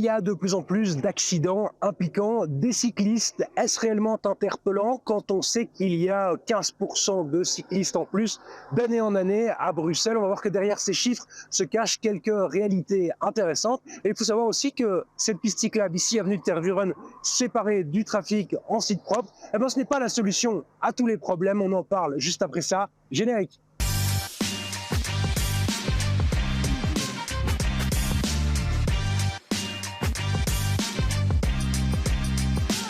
y a de plus en plus d'accidents impliquant des cyclistes. Est-ce réellement interpellant quand on sait qu'il y a 15% de cyclistes en plus d'année en année à Bruxelles? On va voir que derrière ces chiffres se cachent quelques réalités intéressantes. Et il faut savoir aussi que cette piste cyclable ici, avenue de Tervuren, séparée du trafic en site propre, eh ben, ce n'est pas la solution à tous les problèmes. On en parle juste après ça. Générique.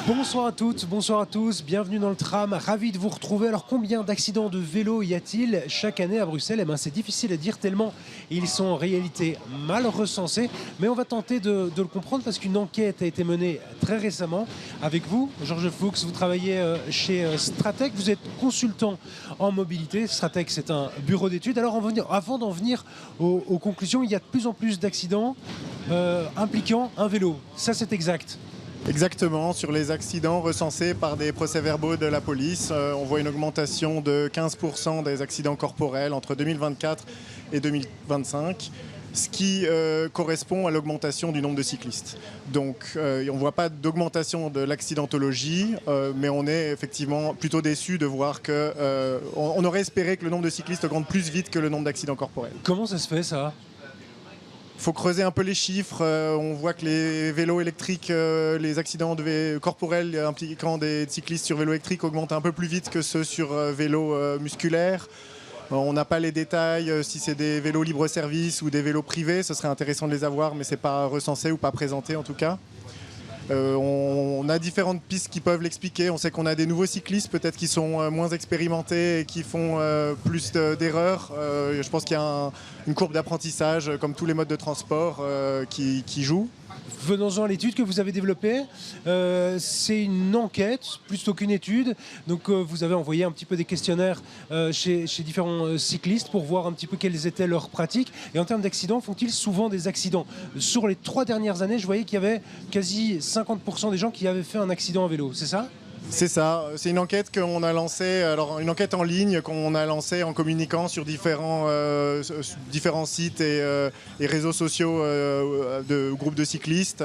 Bonsoir à toutes, bonsoir à tous, bienvenue dans le tram, ravi de vous retrouver. Alors combien d'accidents de vélo y a-t-il chaque année à Bruxelles? Eh bien c'est difficile à dire tellement ils sont en réalité mal recensés, mais on va tenter de le comprendre parce qu'une enquête a été menée très récemment avec vous, Georges Fuchs. Vous travaillez chez Stratec, vous êtes consultant en mobilité. Stratec, c'est un bureau d'études. Alors avant d'en venir aux conclusions, il y a de plus en plus d'accidents impliquant un vélo, ça c'est exact. Exactement, sur les accidents recensés par des procès-verbaux de la police, on voit une augmentation de 15% des accidents corporels entre 2024 et 2025, ce qui correspond à l'augmentation du nombre de cyclistes. Donc on ne voit pas d'augmentation de l'accidentologie, mais on est effectivement plutôt déçu de voir on aurait espéré que le nombre de cyclistes augmente plus vite que le nombre d'accidents corporels. Comment ça se fait ça ? Il faut creuser un peu les chiffres. On voit que les vélos électriques, les accidents corporels impliquant des cyclistes sur vélo électrique augmentent un peu plus vite que ceux sur vélo musculaire. On n'a pas les détails, si c'est des vélos libre-service ou des vélos privés. Ce serait intéressant de les avoir, mais ce n'est pas recensé ou pas présenté en tout cas. On a différentes pistes qui peuvent l'expliquer. On sait qu'on a des nouveaux cyclistes, peut-être qui sont moins expérimentés et qui font plus d'erreurs. Je pense qu'il y a une courbe d'apprentissage, comme tous les modes de transport, qui joue. Venons-en à l'étude que vous avez développée. C'est une enquête plutôt qu'une étude. Donc vous avez envoyé un petit peu des questionnaires chez différents cyclistes pour voir un petit peu quelles étaient leurs pratiques. Et en termes d'accidents, font-ils souvent des accidents? Sur les 3 dernières années, je voyais qu'il y avait quasi 50% des gens qui avaient fait un accident à vélo. C'est ça ? C'est ça, c'est une enquête qu'on a lancée, alors une enquête en ligne qu'on a lancée en communiquant sur différents sites et réseaux sociaux de groupes de cyclistes.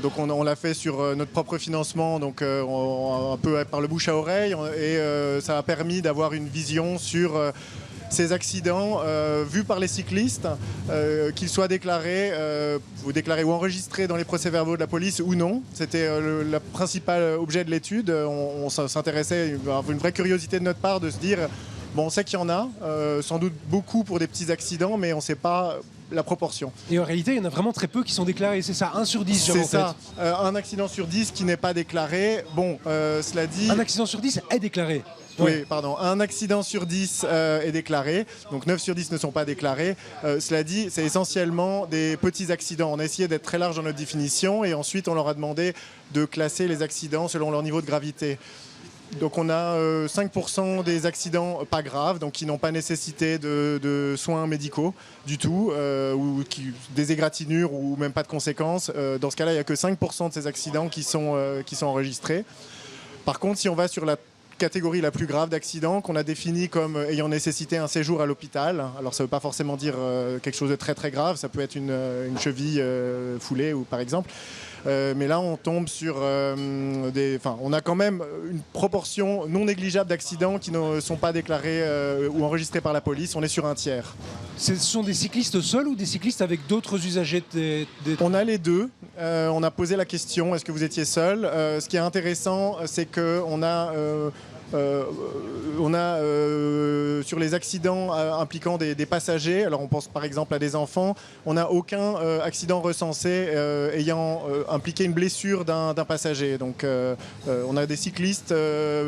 Donc on l'a fait sur notre propre financement, donc un peu par le bouche à oreille, et ça a permis d'avoir une vision sur ces accidents vus par les cyclistes, qu'ils soient déclarés ou enregistrés dans les procès-verbaux de la police ou non. C'était le principal objet de l'étude. On s'intéressait, une vraie curiosité de notre part de se dire, bon, on sait qu'il y en a, sans doute beaucoup pour des petits accidents, mais on ne sait pas la proportion. Et en réalité, il y en a vraiment très peu qui sont déclarés, c'est ça, 1 sur 10. C'est ça, un accident sur 10 qui n'est pas déclaré. Bon, cela dit... Un accident sur 10 est déclaré. Oui, pardon. Un accident sur 10 est déclaré, donc 9 sur 10 ne sont pas déclarés. Cela dit, c'est essentiellement des petits accidents. On a essayé d'être très large dans notre définition et ensuite on leur a demandé de classer les accidents selon leur niveau de gravité. Donc on a 5% des accidents pas graves, donc qui n'ont pas nécessité de soins médicaux du tout, ou des égratignures ou même pas de conséquences. Dans ce cas-là, il n'y a que 5% de ces accidents qui sont enregistrés. Par contre, si on va sur la catégorie la plus grave d'accidents qu'on a définie comme ayant nécessité un séjour à l'hôpital. Alors ça ne veut pas forcément dire quelque chose de très très grave, ça peut être une cheville foulée ou par exemple. Mais là on tombe sur on a quand même une proportion non négligeable d'accidents qui ne sont pas déclarés ou enregistrés par la police. On est sur un tiers. Ce sont des cyclistes seuls ou des cyclistes avec d'autres usagers On a les deux. On a posé la question, est-ce que vous étiez seul? Ce qui est intéressant, c'est qu'on a... sur les accidents impliquant des passagers, alors on pense par exemple à des enfants, on n'a aucun accident recensé ayant impliqué une blessure d'un passager. Donc on a des cyclistes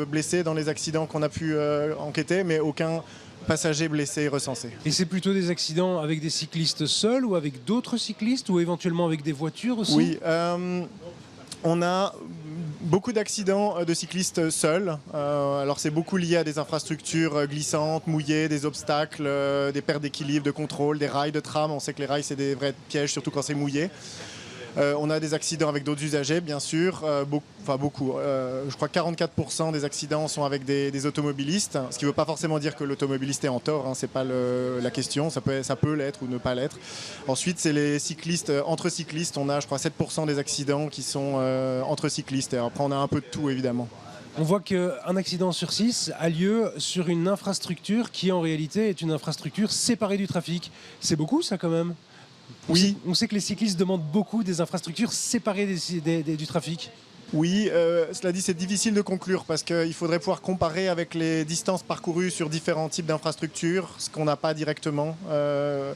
blessés dans les accidents qu'on a pu enquêter, mais aucun passagers blessés recensés. Et c'est plutôt des accidents avec des cyclistes seuls ou avec d'autres cyclistes ou éventuellement avec des voitures aussi? Oui, on a beaucoup d'accidents de cyclistes seuls. Alors c'est beaucoup lié à des infrastructures glissantes, mouillées, des obstacles, des pertes d'équilibre, de contrôle, des rails de tram. On sait que les rails c'est des vrais pièges, surtout quand c'est mouillé. On a des accidents avec d'autres usagers, bien sûr, beaucoup. Je crois que 44% des accidents sont avec des automobilistes, ce qui ne veut pas forcément dire que l'automobiliste est en tort, hein, c'est pas la question, ça peut l'être ou ne pas l'être. Ensuite, c'est les cyclistes, entre cyclistes, on a, je crois, 7% des accidents qui sont entre cyclistes. Et après, on a un peu de tout, évidemment. On voit qu'un accident sur 6 a lieu sur une infrastructure qui en réalité est une infrastructure séparée du trafic. C'est beaucoup ça quand même. Oui. On sait que les cyclistes demandent beaucoup des infrastructures séparées du trafic. Oui, cela dit, c'est difficile de conclure parce qu'il faudrait pouvoir comparer avec les distances parcourues sur différents types d'infrastructures, ce qu'on n'a pas directement.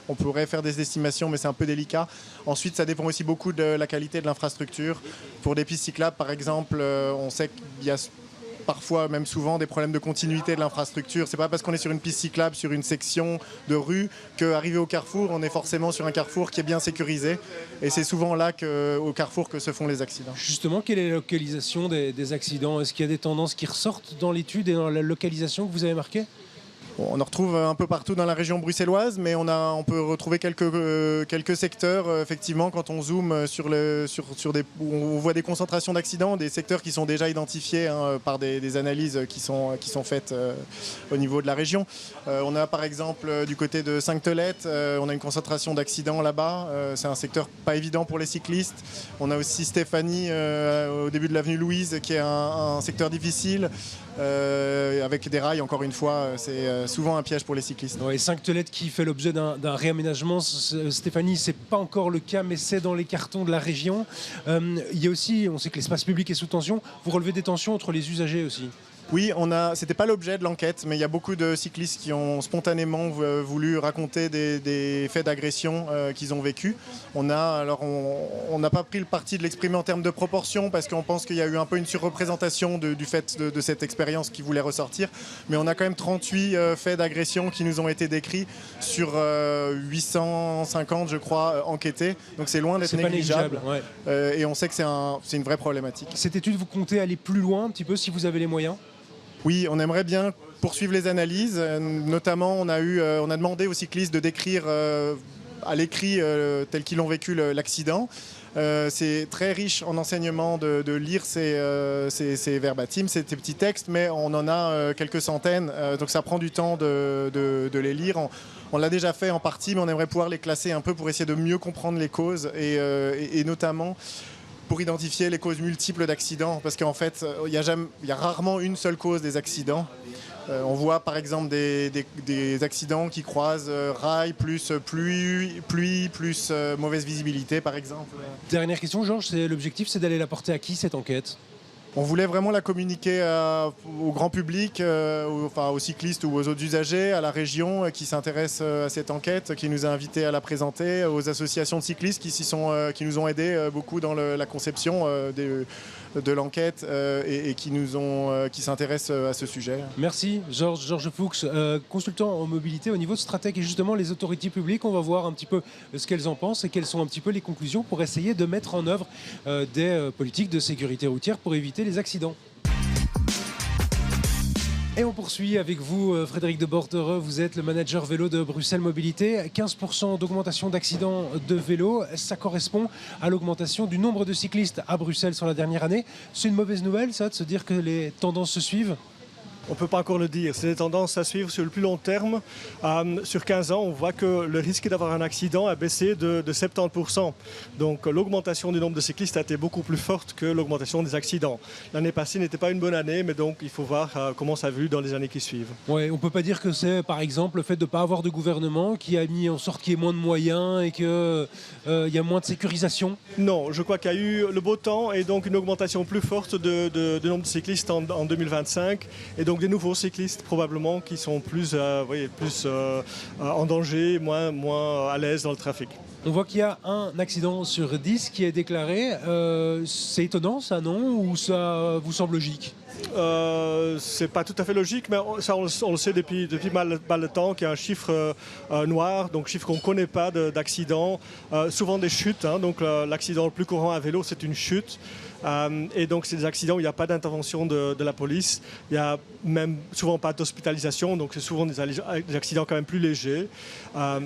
On pourrait faire des estimations, mais c'est un peu délicat. Ensuite, ça dépend aussi beaucoup de la qualité de l'infrastructure. Pour des pistes cyclables, par exemple, on sait qu'il y a parfois, même souvent, des problèmes de continuité de l'infrastructure. C'est pas parce qu'on est sur une piste cyclable, sur une section de rue, qu'arrivé au carrefour, on est forcément sur un carrefour qui est bien sécurisé. Et c'est souvent là, au carrefour, que se font les accidents. Justement, quelle est la localisation des accidents? Est-ce qu'il y a des tendances qui ressortent dans l'étude et dans la localisation que vous avez marquée? Bon, on en retrouve un peu partout dans la région bruxelloise, mais on peut retrouver quelques secteurs, effectivement, quand on zoome sur des, où on voit des concentrations d'accidents, des secteurs qui sont déjà identifiés hein, par des analyses qui sont faites au niveau de la région. On a par exemple du côté de Sainte-Tolette, on a une concentration d'accidents là-bas. C'est un secteur pas évident pour les cyclistes. On a aussi Stéphanie au début de l'avenue Louise, qui est un secteur difficile. Avec des rails, encore une fois, c'est souvent un piège pour les cyclistes. Ouais, Sainte-Tolette qui fait l'objet d'un réaménagement. Stéphanie, c'est pas encore le cas, mais c'est dans les cartons de la région. Il y a aussi, on sait que l'espace public est sous tension. Vous relevez des tensions entre les usagers aussi? Oui, c'était pas l'objet de l'enquête, mais il y a beaucoup de cyclistes qui ont spontanément voulu raconter des faits d'agression qu'ils ont vécus. On n'a pas pris le parti de l'exprimer en termes de proportion parce qu'on pense qu'il y a eu un peu une surreprésentation du fait de cette expérience qui voulait ressortir. Mais on a quand même 38 faits d'agression qui nous ont été décrits sur 850, je crois, enquêtés. Donc c'est loin d'être négligeable. Ouais. Et on sait que c'est une vraie problématique. Cette étude, vous comptez aller plus loin un petit peu si vous avez les moyens? Oui, on aimerait bien poursuivre les analyses. Notamment, on a demandé aux cyclistes de décrire à l'écrit tel qu'ils ont vécu l'accident. C'est très riche en enseignements de lire ces verbatims, ces petits textes, mais on en a quelques centaines, donc ça prend du temps de les lire. On l'a déjà fait en partie, mais on aimerait pouvoir les classer un peu pour essayer de mieux comprendre les causes et notamment pour identifier les causes multiples d'accidents, parce qu'en fait, il y a rarement une seule cause des accidents. On voit par exemple des accidents qui croisent rail plus pluie plus mauvaise visibilité par exemple. Dernière question, Georges, l'objectif c'est d'aller la porter à qui cette enquête? On voulait vraiment la communiquer au grand public, aux cyclistes ou aux autres usagers, à la région qui s'intéresse à cette enquête, qui nous a invités à la présenter, aux associations de cyclistes qui nous ont aidés beaucoup dans la conception de l'enquête et qui s'intéressent à ce sujet. Merci Georges Fuchs, consultant en mobilité au niveau de Stratec, et justement les autorités publiques, on va voir un petit peu ce qu'elles en pensent et quelles sont un petit peu les conclusions pour essayer de mettre en œuvre des politiques de sécurité routière pour éviter les accidents. Et on poursuit avec vous, Frédéric de Bordereux, vous êtes le manager vélo de Bruxelles Mobilité. 15% d'augmentation d'accidents de vélo, ça correspond à l'augmentation du nombre de cyclistes à Bruxelles sur la dernière année. C'est une mauvaise nouvelle, ça, de se dire que les tendances se suivent? On ne peut pas encore le dire. C'est des tendances à suivre sur le plus long terme. Sur 15 ans, on voit que le risque d'avoir un accident a baissé de 70%. Donc l'augmentation du nombre de cyclistes a été beaucoup plus forte que l'augmentation des accidents. L'année passée n'était pas une bonne année, mais donc il faut voir comment ça évolue dans les années qui suivent. Ouais, on ne peut pas dire que c'est par exemple le fait de ne pas avoir de gouvernement qui a mis en sorte qu'il y ait moins de moyens et qu'il y a moins de sécurisation? Non, je crois qu'il y a eu le beau temps et donc une augmentation plus forte du nombre de cyclistes en 2025. Et donc des nouveaux cyclistes probablement qui sont plus en danger, moins à l'aise dans le trafic. On voit qu'il y a un accident sur 10 qui est déclaré. C'est étonnant ça, non? Ou ça vous semble logique? C'est pas tout à fait logique, mais ça on le sait depuis mal de temps qu'il y a un chiffre noir, donc chiffre qu'on ne connaît pas d'accidents, souvent des chutes. Hein, donc l'accident le plus courant à vélo, c'est une chute. Et donc c'est des accidents où il n'y a pas d'intervention de la police, il n'y a même souvent pas d'hospitalisation, donc c'est souvent des accidents quand même plus légers.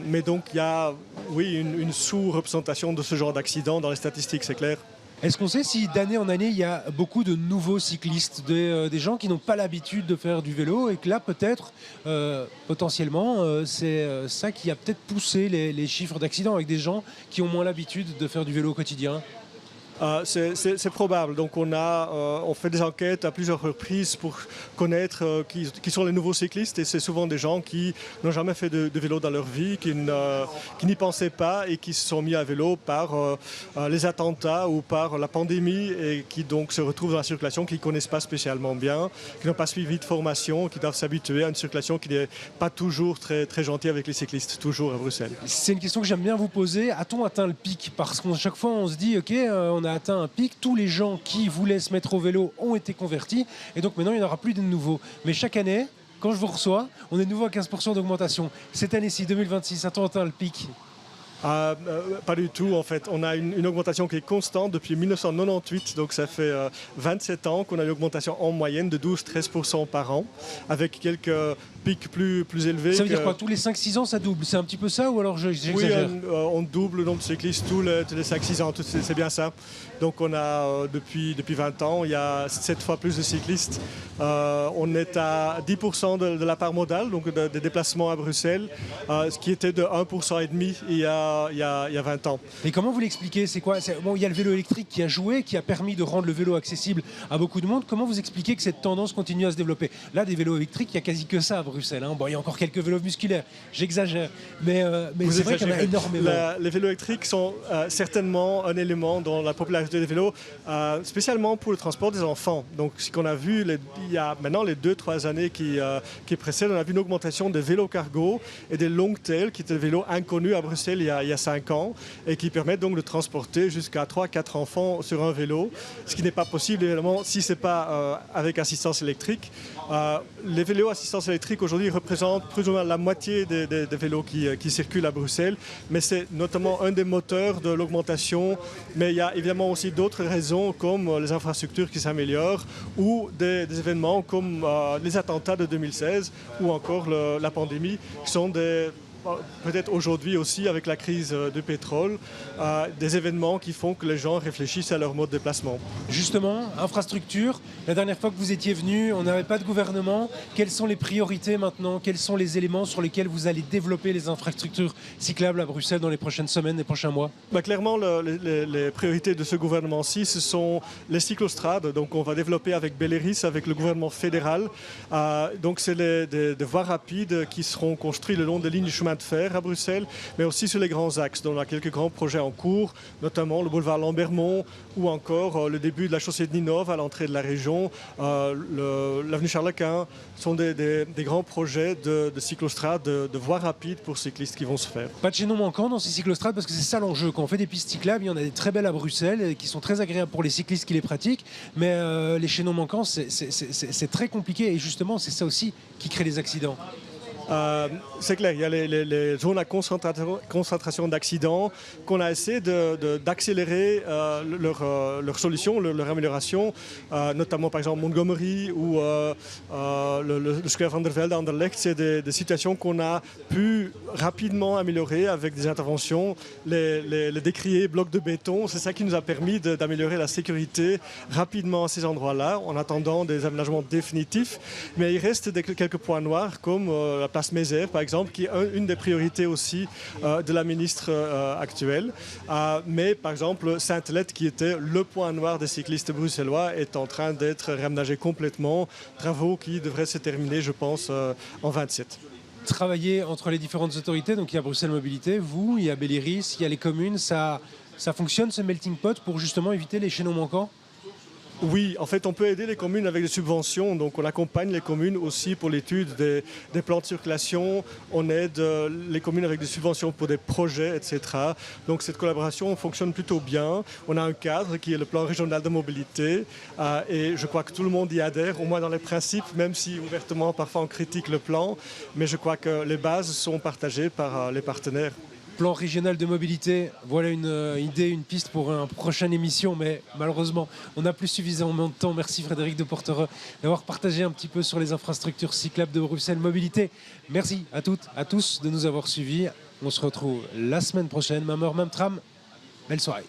Mais donc il y a, oui, une sous-représentation de ce genre d'accidents dans les statistiques, c'est clair. Est-ce qu'on sait si d'année en année, il y a beaucoup de nouveaux cyclistes, des gens qui n'ont pas l'habitude de faire du vélo et que là, peut-être, potentiellement, c'est ça qui a peut-être poussé les chiffres d'accidents avec des gens qui ont moins l'habitude de faire du vélo au quotidien? C'est probable. Donc on fait des enquêtes à plusieurs reprises pour connaître qui sont les nouveaux cyclistes, et c'est souvent des gens qui n'ont jamais fait de vélo dans leur vie, qui n'y pensaient pas et qui se sont mis à vélo par les attentats ou par la pandémie, et qui donc se retrouvent dans la circulation, qui ne connaissent pas spécialement bien, qui n'ont pas suivi de formation, qui doivent s'habituer à une circulation qui n'est pas toujours très, très gentille avec les cyclistes, toujours à Bruxelles. C'est une question que j'aime bien vous poser. A-t-on atteint le pic? Parce qu'à chaque fois, on se dit, ok, on a atteint un pic, tous les gens qui voulaient se mettre au vélo ont été convertis, et donc maintenant il n'y en aura plus de nouveaux. Mais chaque année, quand je vous reçois, on est de nouveau à 15% d'augmentation. Cette année-ci, 2026, a-t-on atteint le pic? Pas du tout en fait. On a une augmentation qui est constante depuis 1998, donc ça fait 27 ans qu'on a une augmentation en moyenne de 12-13% par an, avec quelques pics plus élevés. Ça veut dire quoi? Tous les 5-6 ans ça double? C'est un petit peu ça ou alors j'exagère? Oui, on double le nombre de cyclistes tous les 5-6 ans, c'est bien ça. Donc on a depuis 20 ans, il y a 7 fois plus de cyclistes. On est à 10% de la part modale, donc des déplacements à Bruxelles, ce qui était de 1,5% il y a 20 ans. Et comment vous l'expliquez? C'est quoi? Bon, il y a le vélo électrique qui a joué, qui a permis de rendre le vélo accessible à beaucoup de monde. Comment vous expliquez que cette tendance continue à se développer? Là, des vélos électriques, il n'y a quasi que ça à Bruxelles. Hein. Bon, il y a encore quelques vélos musculaires, j'exagère. Mais c'est vrai qu'il y en a énormément. Les vélos électriques sont certainement un élément dans la popularité des vélos, spécialement pour le transport des enfants. Donc, ce qu'on a vu, il y a maintenant les 2-3 années qui précèdent, on a vu une augmentation des vélos cargo et des long tail, qui étaient des vélos inconnus à Bruxelles il y a 5 ans, et qui permettent donc de transporter jusqu'à 3-4 enfants sur un vélo, ce qui n'est pas possible évidemment si ce n'est pas avec assistance électrique. Les vélos assistance électrique aujourd'hui représentent plus ou moins la moitié des vélos qui circulent à Bruxelles, mais c'est notamment un des moteurs de l'augmentation. Mais il y a évidemment aussi d'autres raisons, comme les infrastructures qui s'améliorent, ou des événements comme les attentats de 2016 ou encore la pandémie, qui sont peut-être aujourd'hui aussi avec la crise du pétrole, des événements qui font que les gens réfléchissent à leur mode de déplacement. Justement, infrastructure, la dernière fois que vous étiez venu, on n'avait pas de gouvernement. Quelles sont les priorités maintenant? Quels sont les éléments sur lesquels vous allez développer les infrastructures cyclables à Bruxelles dans les prochaines semaines, les prochains mois? Clairement, les priorités de ce gouvernement-ci, ce sont les cyclostrades. Donc on va développer avec Belleris, avec le gouvernement fédéral. Donc c'est des voies rapides qui seront construites le long des lignes de chemin de fer à Bruxelles, mais aussi sur les grands axes. Donc on a quelques grands projets en cours, notamment le boulevard Lambermont, ou encore le début de la chaussée de Ninove à l'entrée de la région, l'avenue Charles-Quint. Ce sont des grands projets de cyclostrades, de voies rapides pour cyclistes qui vont se faire. Pas de chaînons manquants dans ces cyclostrades, parce que c'est ça l'enjeu. Quand on fait des pistes cyclables, il y en a des très belles à Bruxelles qui sont très agréables pour les cyclistes qui les pratiquent, mais les chaînons manquants, c'est très compliqué, et justement c'est ça aussi qui crée les accidents. C'est clair, il y a les zones à concentration d'accidents qu'on a essayé d'accélérer leur solution, leur amélioration, notamment par exemple Montgomery ou le Square van der Velde à Anderlecht. C'est des situations qu'on a pu rapidement améliorer avec des interventions, les décriés blocs de béton. C'est ça qui nous a permis d'améliorer la sécurité rapidement à ces endroits-là, en attendant des aménagements définitifs. Mais il reste quelques points noirs, comme la place Mézère, par exemple, qui est une des priorités aussi de la ministre actuelle. Mais par exemple, Sainte-Lette, qui était le point noir des cyclistes bruxellois, est en train d'être réaménagé complètement. Travaux qui devraient se terminer, je pense, en 27. Travailler entre les différentes autorités, donc il y a Bruxelles Mobilité, vous, il y a Belleris, il y a les communes, ça fonctionne ce melting pot pour justement éviter les chaînons manquants? Oui, en fait, on peut aider les communes avec des subventions. Donc, on accompagne les communes aussi pour l'étude des plans de circulation. On aide les communes avec des subventions pour des projets, etc. Donc, cette collaboration fonctionne plutôt bien. On a un cadre qui est le plan régional de mobilité. Et je crois que tout le monde y adhère, au moins dans les principes, même si ouvertement, parfois, on critique le plan. Mais je crois que les bases sont partagées par les partenaires. Plan régional de mobilité, voilà une idée, une piste pour une prochaine émission, mais malheureusement, on n'a plus suffisamment de temps. Merci Frédéric de Portereux d'avoir partagé un petit peu sur les infrastructures cyclables de Bruxelles Mobilité. Merci à toutes, à tous de nous avoir suivis. On se retrouve la semaine prochaine, même heure, même tram. Belle soirée.